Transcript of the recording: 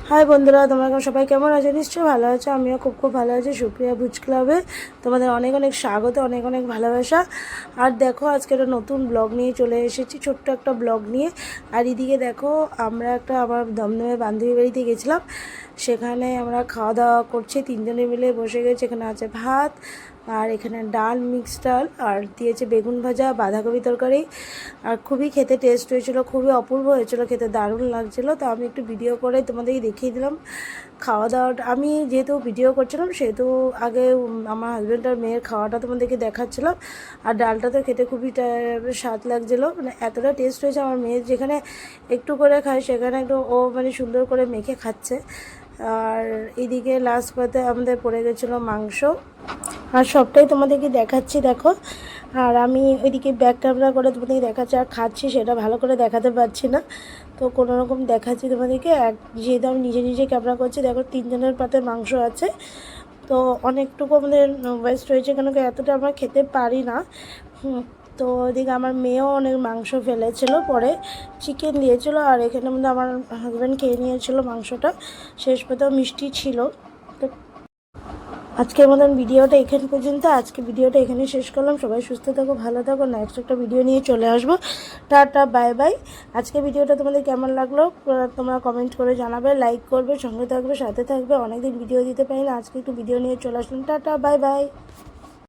High বন্ধুরা, তোমরা সবাই কেমন আছো? নিশ্চয়ই ভালো আছো। আমিও খুব খুব ভালো আছি। সুপ্রিয়া ভুজ ক্লাবে তোমাদের অনেক অনেক স্বাগত, অনেক অনেক ভালোবাসা। আর দেখো, আজকে একটা নতুন ব্লগ নিয়ে চলে এসেছি, ছোট্ট একটা ব্লগ নিয়ে। আর এদিকে দেখো, আমরা আমার দমদমে বান্ধবী বাড়িতে গেছিলাম। সেখানে আমরা খাওয়া দাওয়া করছি, তিনজনে মিলে বসে গেছি। এখানে আছে ভাত, আর এখানে ডাল, মিক্স ডাল, আর দিয়েছে বেগুন ভাজা, বাঁধাকপি তরকারি। আর খুবই খেতে টেস্ট হয়েছিল, খুবই অপূর্ব হয়েছিল, খেতে দারুণ লাগছিলো। তো আমি একটু ভিডিও করে তোমাদেরকে দেখিয়ে দিলাম খাওয়া দাওয়াটা। আমি যেহেতু ভিডিও করছিলাম, সেহেতু আগে আমার হাজব্যান্ড আর মেয়ের খাওয়াটা তোমাদেরকে দেখাচ্ছিলাম। আর ডালটা তো খেতে খুবই স্বাদ লাগছিলো, মানে এতটা টেস্ট হয়েছে। আমার মেয়ে যেখানে একটু করে খায়, সেখানে একটু ও মানে সুন্দর করে মেখে খাচ্ছে। আর এদিকে লাস্ট পাতে আমাদের পড়ে গেছিলো মাংস। আর সবটাই তোমাদেরকে দেখাচ্ছি, দেখো। আর আমি ওইদিকে ব্যাক ক্যামেরা করে তোমাদেরকে দেখাচ্ছি, আর খাচ্ছি সেটা ভালো করে দেখাতে পারছি না, তো কোনো রকম দেখাচ্ছি তোমাদেরকে। যেহেতু আমি নিজে নিজে ক্যামেরা করছি, দেখো তিনজনের পাতে মাংস আছে। তো অনেকটুকু আমাদের ওয়েস্ট হয়েছে, কেন কি এতটা আমরা খেতে পারি না। তো ওইদিকে আমার মেয়েও অনেক মাংস ফেলেছিলো, পরে চিকেন দিয়েছিলো। আর এখানে মধ্যে আমার হাজব্যান্ড খেয়ে নিয়েছিলো মাংসটা, শেষ পাতেও মিষ্টি ছিল। তো আজকের মতন ভিডিওটা এখানে পর্যন্ত। আজকে ভিডিওটা এখানে শেষ করলাম। সবাই সুস্থ থাকো, ভালো থাকো। নেক্সট একটা ভিডিও নিয়ে চলে আসবো। Tata, bye bye. আজকে ভিডিওটা তোমাদের কেমন লাগলো তোমরা কমেন্ট করে জানাবে, লাইক করবে, সঙ্গে থাকবে, সাথে থাকবে। অনেকদিন ভিডিও দিতে পারি না, আজকে একটু ভিডিও নিয়ে চলে আসলাম। Tata, bye bye.